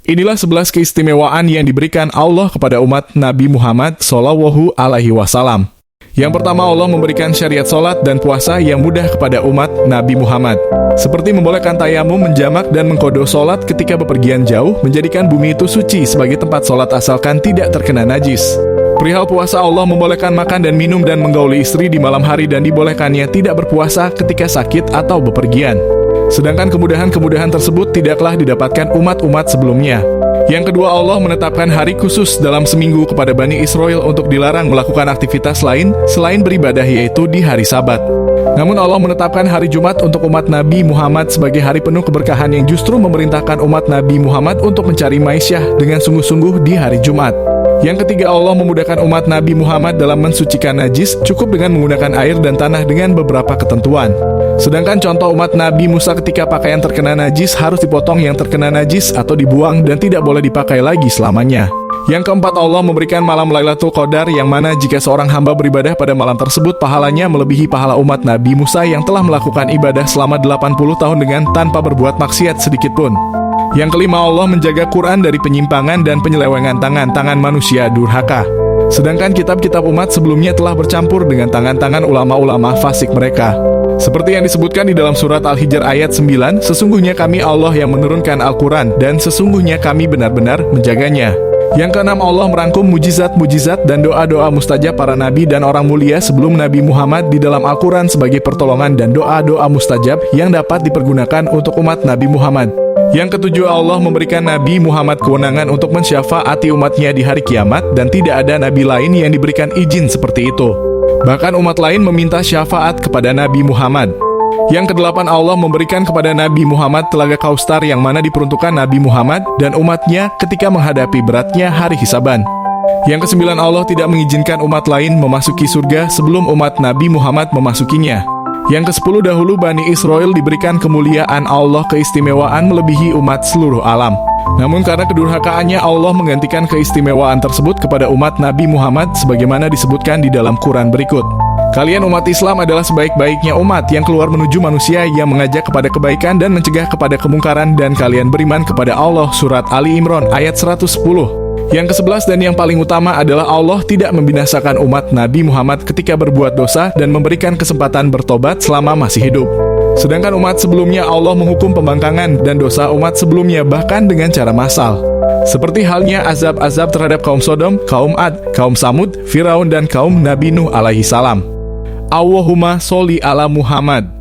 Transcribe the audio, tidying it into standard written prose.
Inilah 11 keistimewaan yang diberikan Allah kepada umat Nabi Muhammad Shallallahu Alaihi Wasallam. Yang pertama, Allah memberikan syariat sholat dan puasa yang mudah kepada umat Nabi Muhammad. Seperti membolehkan tayamum, menjamak, dan mengkodo sholat ketika bepergian jauh, menjadikan bumi itu suci sebagai tempat sholat asalkan tidak terkena najis. Perihal puasa, Allah membolehkan makan dan minum dan menggauli istri di malam hari dan dibolehkannya tidak berpuasa ketika sakit atau bepergian. Sedangkan kemudahan-kemudahan tersebut tidaklah didapatkan umat-umat sebelumnya. Yang kedua, Allah menetapkan hari khusus dalam seminggu kepada Bani Israel untuk dilarang melakukan aktivitas lain selain beribadah, yaitu di hari Sabat. Namun Allah menetapkan hari Jumat untuk umat Nabi Muhammad sebagai hari penuh keberkahan yang justru memerintahkan umat Nabi Muhammad untuk mencari maisyah dengan sungguh-sungguh di hari Jumat. Yang ketiga, Allah memudahkan umat Nabi Muhammad dalam mensucikan najis cukup dengan menggunakan air dan tanah dengan beberapa ketentuan. Sedangkan contoh umat Nabi Musa ketika pakaian terkena najis harus dipotong yang terkena najis atau dibuang dan tidak boleh dipakai lagi selamanya. Yang keempat, Allah memberikan malam Lailatul Qadar yang mana jika seorang hamba beribadah pada malam tersebut, pahalanya melebihi pahala umat Nabi Musa yang telah melakukan ibadah selama 80 tahun dengan tanpa berbuat maksiat sedikitpun. Yang kelima, Allah menjaga Quran dari penyimpangan dan penyelewengan tangan-tangan manusia durhaka. Sedangkan kitab-kitab umat sebelumnya telah bercampur dengan tangan-tangan ulama-ulama fasik mereka. Seperti yang disebutkan di dalam surat Al-Hijr ayat 9, sesungguhnya kami Allah yang menurunkan Al-Quran dan sesungguhnya kami benar-benar menjaganya. Yang keenam, Allah merangkum mujizat-mujizat dan doa-doa mustajab para nabi dan orang mulia sebelum Nabi Muhammad di dalam Al-Quran sebagai pertolongan dan doa-doa mustajab yang dapat dipergunakan untuk umat Nabi Muhammad. Yang ketujuh, Allah memberikan Nabi Muhammad kewenangan untuk mensyafaati umatnya di hari kiamat dan tidak ada nabi lain yang diberikan izin seperti itu. Bahkan umat lain meminta syafaat kepada Nabi Muhammad. Yang kedelapan, Allah memberikan kepada Nabi Muhammad telaga Kausar yang mana diperuntukkan Nabi Muhammad dan umatnya ketika menghadapi beratnya hari hisaban. Yang kesembilan, Allah tidak mengizinkan umat lain memasuki surga sebelum umat Nabi Muhammad memasukinya. Yang ke-10, dahulu Bani Israel diberikan kemuliaan Allah keistimewaan melebihi umat seluruh alam. Namun karena kedurhakaannya, Allah menggantikan keistimewaan tersebut kepada umat Nabi Muhammad sebagaimana disebutkan di dalam Quran berikut. Kalian umat Islam adalah sebaik-baiknya umat yang keluar menuju manusia yang mengajak kepada kebaikan dan mencegah kepada kemungkaran dan kalian beriman kepada Allah. Surat Ali Imran ayat 110. Yang ke-11 dan yang paling utama adalah Allah tidak membinasakan umat Nabi Muhammad ketika berbuat dosa dan memberikan kesempatan bertobat selama masih hidup. Sedangkan umat sebelumnya Allah menghukum pembangkangan dan dosa umat sebelumnya bahkan dengan cara massal. Seperti halnya azab-azab terhadap kaum Sodom, kaum Ad, kaum Samud, Firaun dan kaum Nabi Nuh alaihi salam. Allahumma sholli ala Muhammad.